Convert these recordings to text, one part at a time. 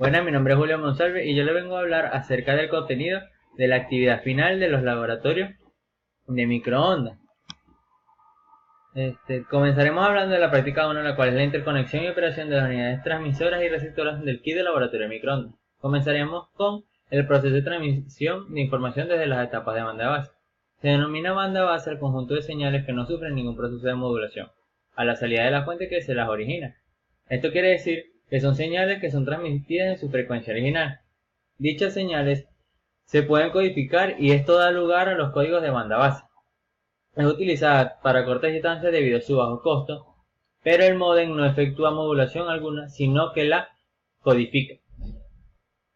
Buenas, mi nombre es Julio Monsalve y yo le vengo a hablar acerca del contenido de la actividad final de los laboratorios de microondas. Comenzaremos hablando de la práctica 1, la cual es la interconexión y operación de las unidades transmisoras y receptoras del kit de laboratorio de microondas. Comenzaremos con el proceso de transmisión de información desde las etapas de banda base. Se denomina banda base al conjunto de señales que no sufren ningún proceso de modulación a la salida de la fuente que se las origina. Esto quiere decir que son señales que son transmitidas en su frecuencia original. Dichas señales se pueden codificar y esto da lugar a los códigos de banda base. Es utilizada para cortas distancias debido a su bajo costo, pero el módem no efectúa modulación alguna, sino que la codifica.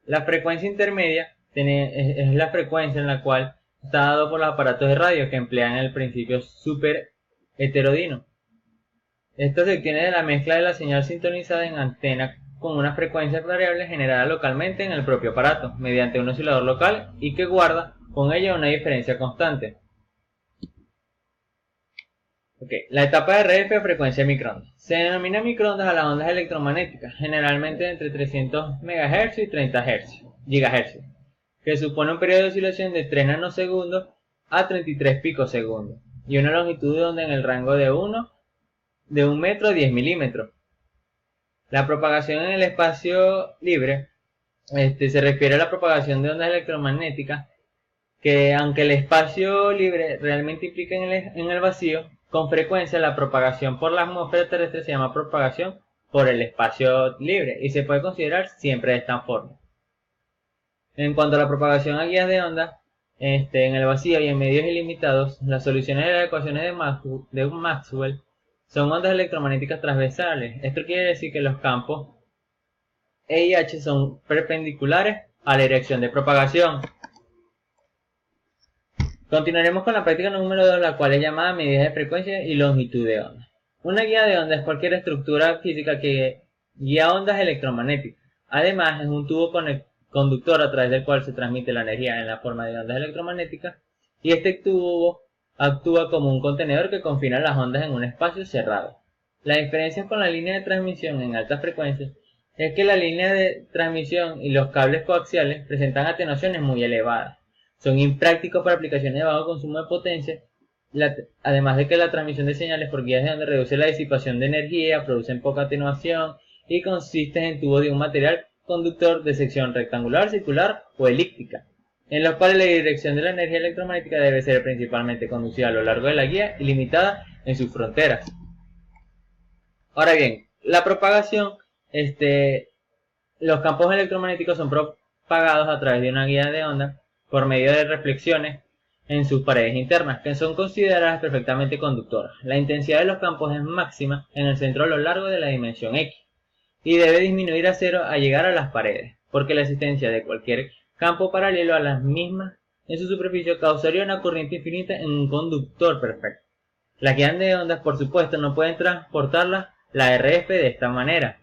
La frecuencia intermedia es la frecuencia en la cual está dado por los aparatos de radio que emplean el principio super heterodino. Esto se obtiene de la mezcla de la señal sintonizada en antena con una frecuencia variable generada localmente en el propio aparato, mediante un oscilador local y que guarda con ella una diferencia constante. La etapa de RF o frecuencia de microondas. Se denomina microondas a las ondas electromagnéticas, generalmente entre 300 MHz y 30 GHz, que supone un periodo de oscilación de 3 nanosegundos a 33 picosegundos, y una longitud de onda en el rango de 1 metro a 10 milímetros. La propagación en el espacio libre se refiere a la propagación de ondas electromagnéticas que, aunque el espacio libre realmente implica en el vacío, con frecuencia la propagación por la atmósfera terrestre se llama propagación por el espacio libre y se puede considerar siempre de esta forma. En cuanto a la propagación a guías de onda, en el vacío y en medios ilimitados, las soluciones de las ecuaciones de Maxwell son ondas electromagnéticas transversales. Esto quiere decir que los campos E y H son perpendiculares a la dirección de propagación. Continuaremos con la práctica número 2, la cual es llamada medida de frecuencia y longitud de onda. Una guía de onda es cualquier estructura física que guía ondas electromagnéticas. Además, es un tubo conductor a través del cual se transmite la energía en la forma de ondas electromagnéticas, y este tubo actúa como un contenedor que confina las ondas en un espacio cerrado. La diferencia con la línea de transmisión en altas frecuencias es que la línea de transmisión y los cables coaxiales presentan atenuaciones muy elevadas. Son imprácticos para aplicaciones de bajo consumo de potencia, además de que la transmisión de señales por guías de onda reduce la disipación de energía, producen poca atenuación y consisten en tubos de un material conductor de sección rectangular, circular o elíptica, en los cuales la dirección de la energía electromagnética debe ser principalmente conducida a lo largo de la guía y limitada en sus fronteras. Ahora bien, la propagación, los campos electromagnéticos son propagados a través de una guía de onda por medio de reflexiones en sus paredes internas, que son consideradas perfectamente conductoras. La intensidad de los campos es máxima en el centro a lo largo de la dimensión X, y debe disminuir a cero al llegar a las paredes, porque la existencia de cualquier campo paralelo a las mismas en su superficie causaría una corriente infinita en un conductor perfecto. Las guías de ondas, por supuesto, no pueden transportarlas la RF de esta manera.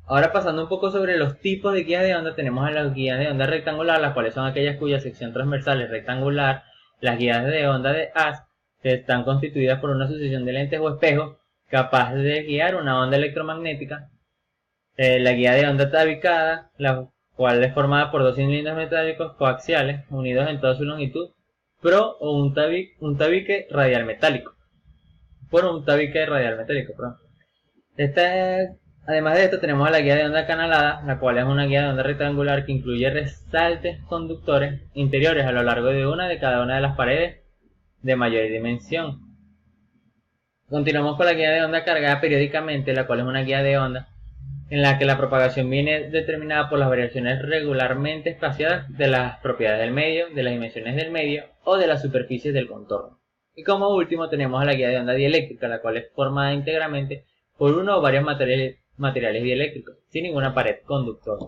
Ahora, pasando un poco sobre los tipos de guías de onda, tenemos a las guías de onda rectangular, las cuales son aquellas cuya sección transversal es rectangular, las guías de onda de haz, que están constituidas por una sucesión de lentes o espejos capaz de guiar una onda electromagnética, la guía de onda tabicada, la cual es formada por dos cilindros metálicos coaxiales unidos en toda su longitud, o un tabique radial metálico. Además de esto, tenemos a la guía de onda canalada, la cual es una guía de onda rectangular que incluye resaltes conductores interiores a lo largo de una de cada una de las paredes de mayor dimensión. Continuamos con la guía de onda cargada periódicamente, la cual es una guía de onda en la que la propagación viene determinada por las variaciones regularmente espaciadas de las propiedades del medio, de las dimensiones del medio o de las superficies del contorno. Y como último tenemos a la guía de onda dieléctrica, la cual es formada íntegramente por uno o varios materiales dieléctricos, sin ninguna pared conductora.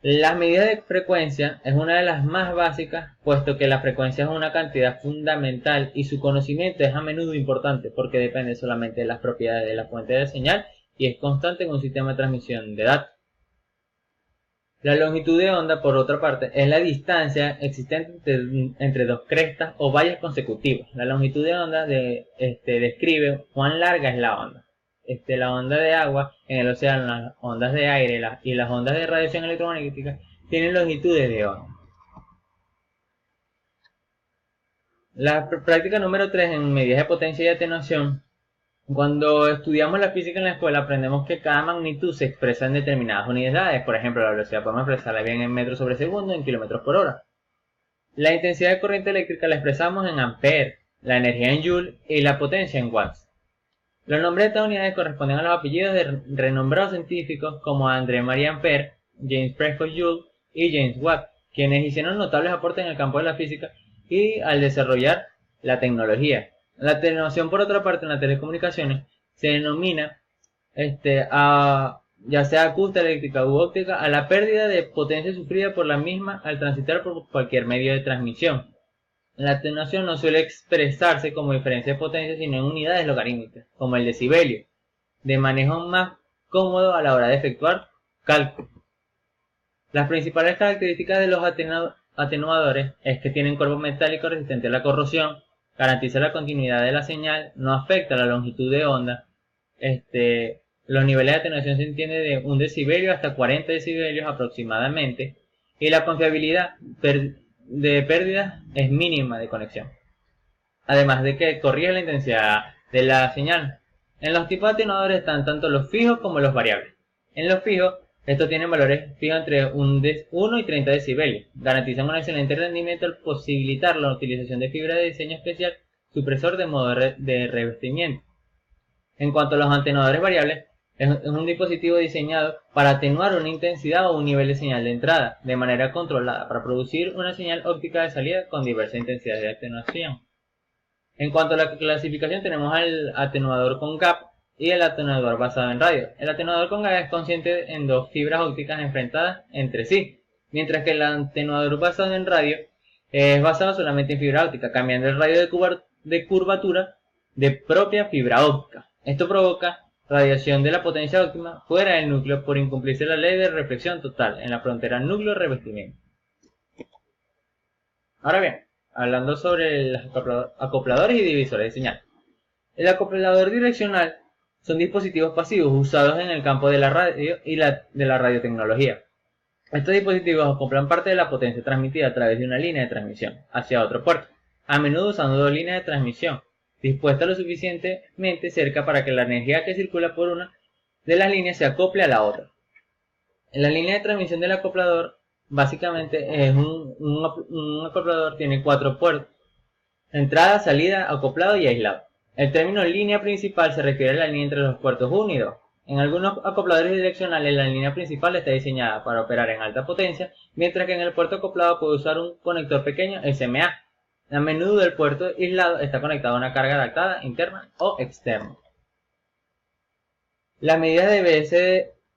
La medida de frecuencia es una de las más básicas, puesto que la frecuencia es una cantidad fundamental y su conocimiento es a menudo importante porque depende solamente de las propiedades de la fuente de señal y es constante en un sistema de transmisión de datos. La longitud de onda, por otra parte, es la distancia existente entre dos crestas o valles consecutivas. La longitud de onda describe cuán larga es la onda. la onda de agua en el océano, las ondas de aire y las ondas de radiación electromagnética tienen longitudes de onda. La práctica número 3 en medidas de potencia y atenuación. Cuando estudiamos la física en la escuela aprendemos que cada magnitud se expresa en determinadas unidades. Por ejemplo, la velocidad podemos expresarla bien en metros sobre segundo, en kilómetros por hora. La intensidad de corriente eléctrica la expresamos en amperes, la energía en joule y la potencia en watts. Los nombres de estas unidades corresponden a los apellidos de renombrados científicos como André Marie Ampère, James Prescott Joule y James Watt, quienes hicieron notables aportes en el campo de la física y al desarrollar la tecnología. La atenuación, por otra parte, en las telecomunicaciones se denomina ya sea acústica, eléctrica u óptica, a la pérdida de potencia sufrida por la misma al transitar por cualquier medio de transmisión. La atenuación no suele expresarse como diferencia de potencia, sino en unidades logarítmicas, como el decibelio, de manejo más cómodo a la hora de efectuar cálculos. Las principales características de los atenuadores es que tienen cuerpo metálico resistente a la corrosión, garantiza la continuidad de la señal, no afecta la longitud de onda. Los niveles de atenuación se entiende de 1 decibelio hasta 40 decibelios aproximadamente, y la confiabilidad de pérdidas es mínima de conexión. Además de que corrige la intensidad de la señal. En los tipos de atenuadores están tanto los fijos como los variables. En los fijos, estos tienen valores fijos entre 1 y 30 decibelios. Garantizan un excelente rendimiento al posibilitar la utilización de fibra de diseño especial supresor de modo de revestimiento. En cuanto a los atenuadores variables, es un dispositivo diseñado para atenuar una intensidad o un nivel de señal de entrada, de manera controlada, para producir una señal óptica de salida con diversas intensidades de atenuación. En cuanto a la clasificación, tenemos al atenuador con gap y el atenuador basado en radio. El atenuador con gap es consiste en dos fibras ópticas enfrentadas entre sí, mientras que el atenuador basado en radio es basado solamente en fibra óptica, cambiando el radio de curvatura de propia fibra óptica. Esto provoca radiación de la potencia óptima fuera del núcleo por incumplirse la ley de reflexión total en la frontera núcleo-revestimiento. Ahora bien, hablando sobre los acopladores y divisores de señal. El acoplador direccional son dispositivos pasivos usados en el campo de la radio y de la radiotecnología. Estos dispositivos acoplan parte de la potencia transmitida a través de una línea de transmisión hacia otro puerto, a menudo usando dos líneas de transmisión, dispuestas lo suficientemente cerca para que la energía que circula por una de las líneas se acople a la otra. En la línea de transmisión del acoplador, básicamente es un acoplador, tiene 4 puertos: entrada, salida, acoplado y aislado. El término línea principal se refiere a la línea entre los puertos 1 y 2. En algunos acopladores direccionales la línea principal está diseñada para operar en alta potencia, mientras que en el puerto acoplado puede usar un conector pequeño SMA. A menudo el puerto aislado está conectado a una carga adaptada interna o externa. Las medidas de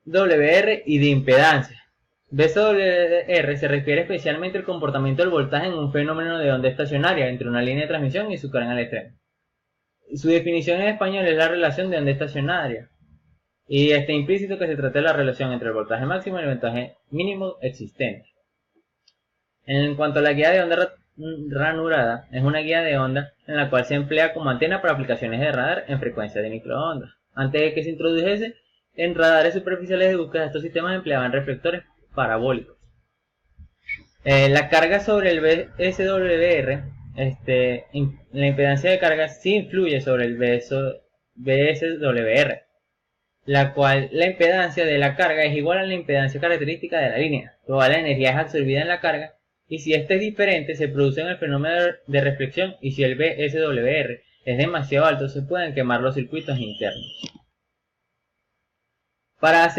VSWR y de impedancia. VSWR se refiere especialmente al comportamiento del voltaje en un fenómeno de onda estacionaria entre una línea de transmisión y su carga al extremo. Su definición en español es la relación de onda estacionaria, y está implícito que se trata de la relación entre el voltaje máximo y el voltaje mínimo existente. En cuanto a la guía de onda ranurada, es una guía de onda en la cual se emplea como antena para aplicaciones de radar en frecuencia de microondas. Antes de que se introdujese en radares superficiales de búsqueda, estos sistemas empleaban reflectores parabólicos. La carga sobre el VSWR, la impedancia de carga sí influye sobre el VSWR, la cual la impedancia de la carga es igual a la impedancia característica de la línea. Toda la energía es absorbida en la carga, y si este es diferente se produce en el fenómeno de reflexión, y si el VSWR es demasiado alto se pueden quemar los circuitos internos. Para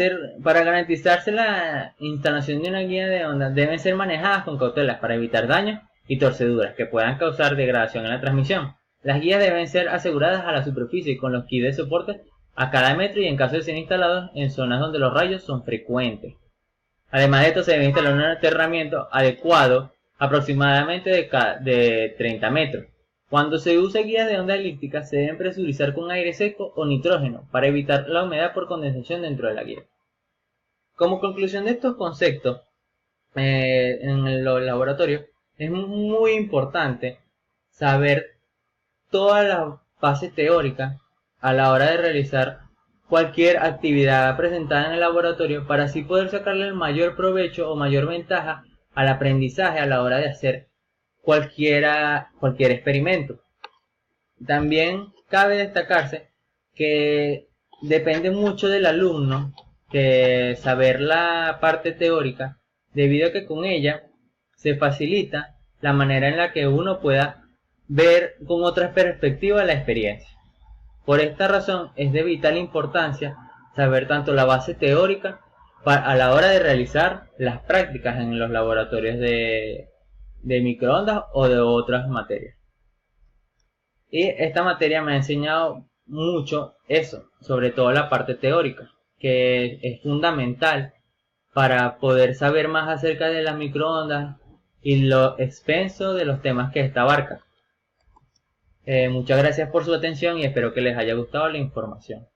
garantizarse la instalación de una guía de onda deben ser manejadas con cautelas para evitar daños y torceduras que puedan causar degradación en la transmisión. Las guías deben ser aseguradas a la superficie con los kits de soporte a cada metro y en caso de ser instalados en zonas donde los rayos son frecuentes. Además de esto se debe instalar un aterramiento adecuado aproximadamente de 30 metros. Cuando se usa guías de onda elíptica se deben presurizar con aire seco o nitrógeno para evitar la humedad por condensación dentro de la guía. Como conclusión de estos conceptos en los laboratorios, es muy importante saber todas las bases teóricas a la hora de realizar cualquier actividad presentada en el laboratorio para así poder sacarle el mayor provecho o mayor ventaja al aprendizaje a la hora de hacer cualquier experimento. También cabe destacarse que depende mucho del alumno de saber la parte teórica, debido a que con ella se facilita la manera en la que uno pueda ver con otras perspectivas la experiencia. Por esta razón es de vital importancia saber tanto la base teórica a la hora de realizar las prácticas en los laboratorios de microondas o de otras materias. Y esta materia me ha enseñado mucho eso, sobre todo la parte teórica, que es fundamental para poder saber más acerca de las microondas y lo extenso de los temas que esta abarca. Muchas gracias por su atención y espero que les haya gustado la información.